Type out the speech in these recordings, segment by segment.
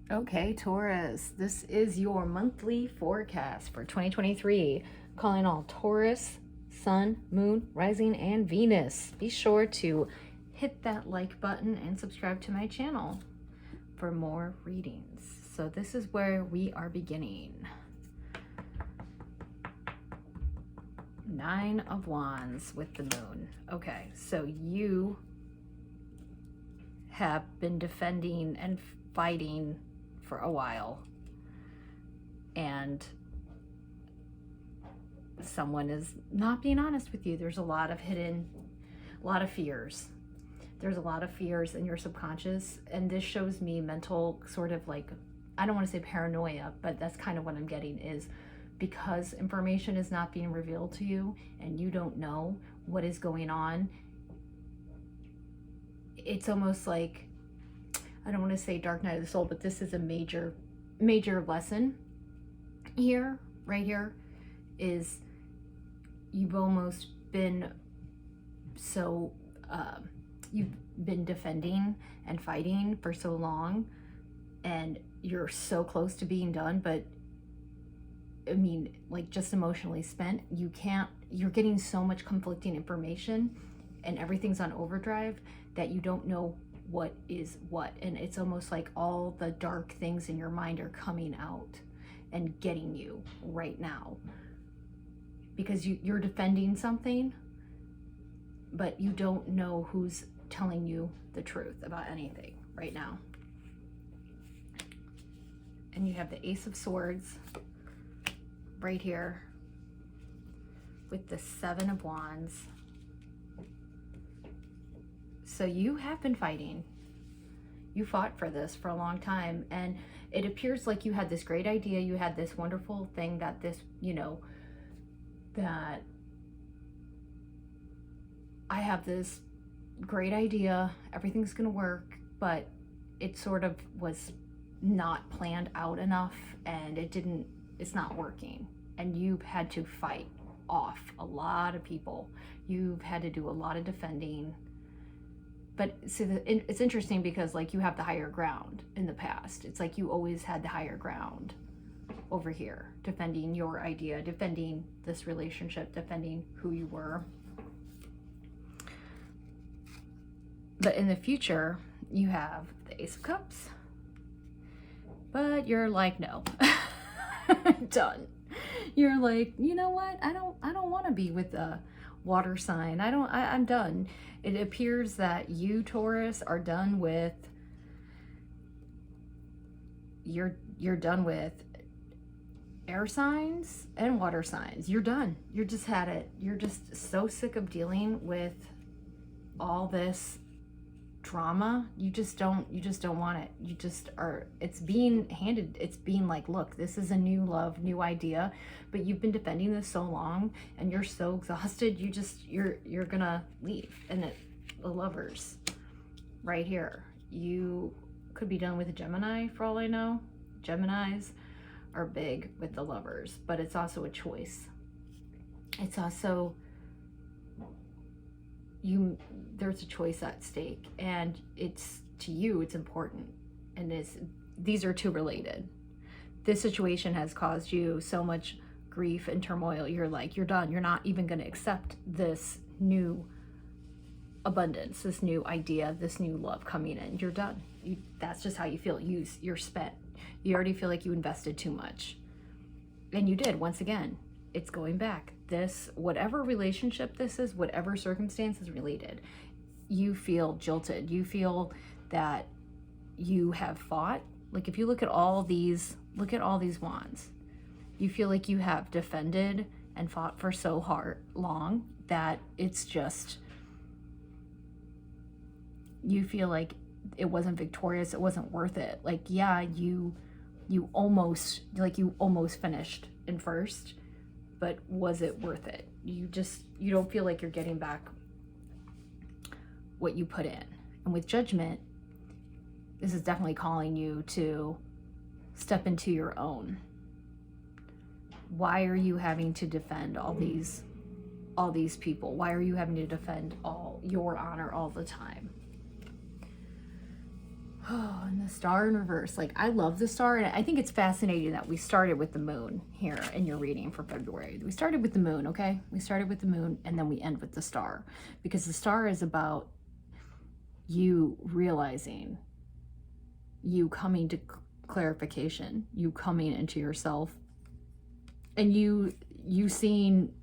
Okay, Taurus, this is your monthly forecast for 2023. Calling all Taurus, Sun, Moon, Rising, and Venus. Be sure to hit that like button and subscribe to my channel for more readings. So this is where we are beginning. Nine of Wands with the Moon. Okay, so you have been defending and fighting for a while, and someone is not being honest with you. There's a lot of fears. There's a lot of fears in your subconscious, and this shows me mental sort of like, I don't want to say paranoia, but that's kind of what I'm getting, is because information is not being revealed to you and you don't know what is going on. It's almost like, I don't want to say dark night of the soul, but this is a major lesson here, right here, is you've almost been so, you've been defending and fighting for so long, and you're so close to being done, but I mean, like, just emotionally spent. You're getting so much conflicting information and everything's on overdrive that you don't know what is what, and it's almost like all the dark things in your mind are coming out and getting you right now, because you're defending something, but you don't know who's telling you the truth about anything right now. And you have the Ace of Swords right here with the Seven of Wands. So you have been fighting. You fought for this for a long time, and it appears like you had this great idea. You had this wonderful thing that this, that I have this great idea, everything's gonna work, but it sort of was not planned out enough, and it's not working. And you've had to fight off a lot of people. You've had to do a lot of defending. But see, it's interesting because, like, you have the higher ground in the past. It's like you always had the higher ground over here, defending your idea, defending this relationship, defending who you were. But in the future, you have the Ace of Cups. But you're like, no, done. You're like, you know what? I don't want to be with a water sign. I'm done. It appears that you, Taurus, are done with, you're done with air signs and water signs. You're done. You just had it. You're just so sick of dealing with all this drama. You just don't want it. You just are, it's being handed, it's being like, look, this is a new love, new idea, but you've been defending this so long and you're so exhausted, you're gonna leave. And the Lovers right here, you could be done with a Gemini for all I know. Geminis are big with the Lovers, but it's also a choice. It's also, there's a choice at stake, and it's, to you, it's important, and these are two related. This situation has caused you so much grief and turmoil. You're like, you're done. You're not even going to accept this new abundance, this new idea, this new love coming in. You're done. That's just how you feel. You're spent. You already feel like you invested too much, and you did. Once again, it's going back. This, whatever relationship this is, whatever circumstances related, you feel jilted. You feel that you have fought. Like, if you look at all these wands, you feel like you have defended and fought for so long that it's just, you feel like it wasn't victorious. It wasn't worth it. Like, yeah, you almost finished in first, but was it worth it? You don't feel like you're getting back what you put in. And with Judgment, this is definitely calling you to step into your own. Why are you having to defend all these people? Why are you having to defend all your honor all the time? Oh, and the star in reverse. Like, I love the star, and I think it's fascinating that we started with the moon here in your reading for February. We started with the moon, okay? We started with the moon, and then we end with the star, because the star is about you realizing, you coming to clarification, you coming into yourself, and you seeing,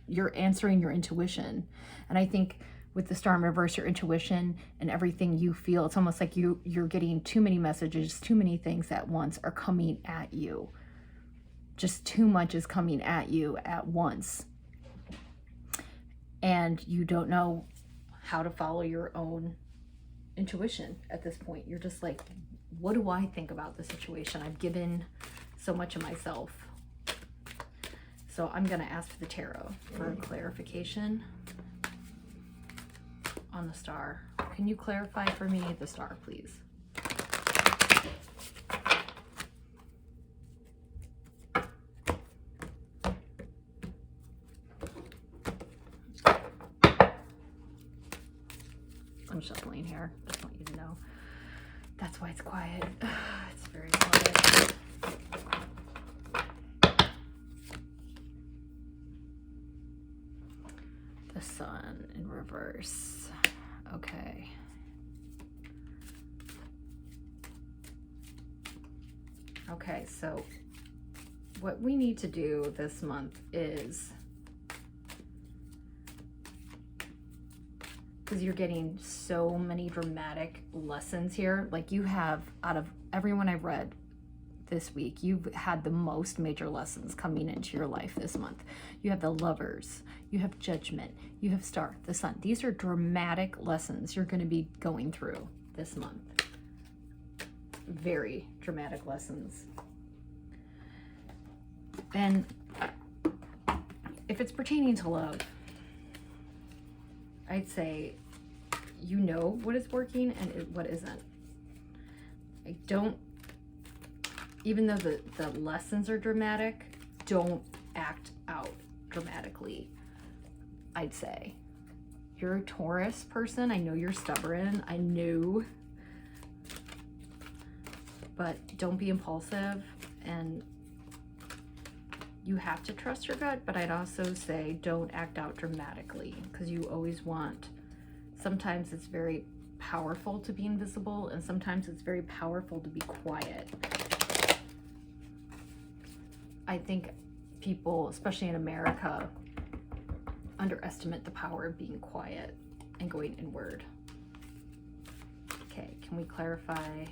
you're answering your intuition. And I think with the star in reverse, your intuition and everything you feel, it's almost like you're getting too many messages, too many things at once are coming at you. Just too much is coming at you at once. And you don't know how to follow your own intuition at this point. You're just like, what do I think about the situation? I've given so much of myself. So I'm gonna ask the tarot for clarification on the star. Can you clarify for me the star, please? I'm shuffling here. Just want you to know. That's why it's quiet. It's very quiet. The sun in reverse. Okay. Okay, so what we need to do this month is, because you're getting so many dramatic lessons here, like you have, out of everyone I've read this week, you've had the most major lessons coming into your life this month. You have the Lovers, you have Judgment, you have Star, the Sun. These are dramatic lessons you're going to be going through this month. Very dramatic lessons. And if it's pertaining to love, I'd say you know what is working and what isn't. I don't, even though the lessons are dramatic, don't act out dramatically, I'd say. You're a Taurus person. I know you're stubborn. I knew. But don't be impulsive, and you have to trust your gut, but I'd also say don't act out dramatically, because you always want, sometimes it's very powerful to be invisible, and sometimes it's very powerful to be quiet. I think people, especially in America, underestimate the power of being quiet and going inward. Okay, can we clarify?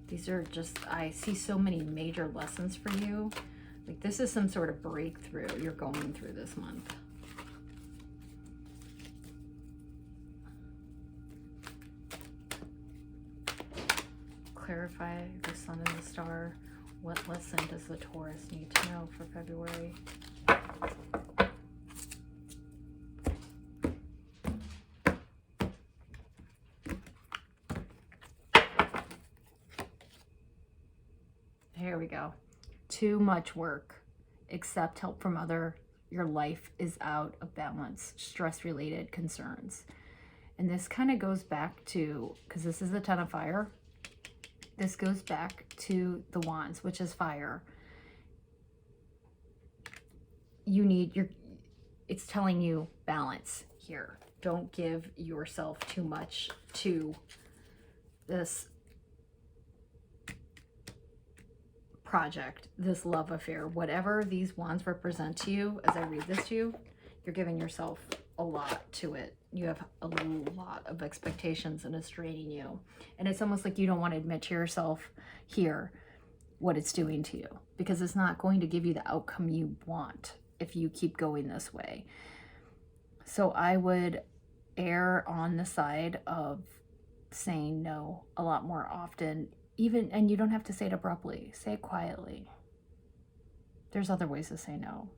These are just, I see so many major lessons for you. Like, this is some sort of breakthrough you're going through this month. Clarify the sun and the star. What lesson does the Taurus need to know for February? Here we go. Too much work. Accept help from other. Your life is out of balance. Stress-related concerns. And this kind of goes back to, because this is the Ten of Fire, this goes back to the Wands, which is fire. You need your, it's telling you balance here. Don't give yourself too much to this project, this love affair, whatever these wands represent to you. As I read this to you, you're giving yourself a lot to it. You have a lot of expectations and it's draining you. And it's almost like you don't want to admit to yourself here what it's doing to you, because it's not going to give you the outcome you want if you keep going this way. So I would err on the side of saying no a lot more often. Even, and you don't have to say it abruptly, say it quietly. There's other ways to say no.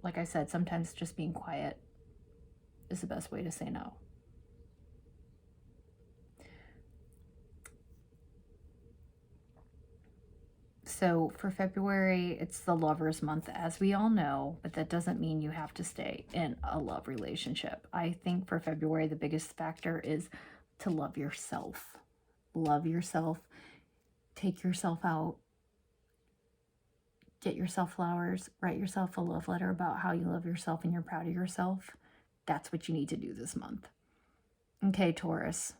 Like I said, sometimes just being quiet is the best way to say no. So for February, it's the Lover's Month, as we all know, but that doesn't mean you have to stay in a love relationship. I think for February, the biggest factor is to love yourself. Love yourself. Take yourself out. Get yourself flowers. Write yourself a love letter about how you love yourself and you're proud of yourself. That's what you need to do this month. Okay, Taurus.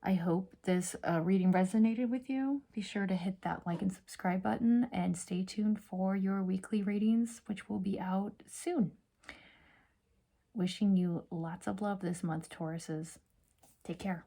I hope this reading resonated with you. Be sure to hit that like and subscribe button and stay tuned for your weekly readings, which will be out soon. Wishing you lots of love this month, Tauruses. Take care.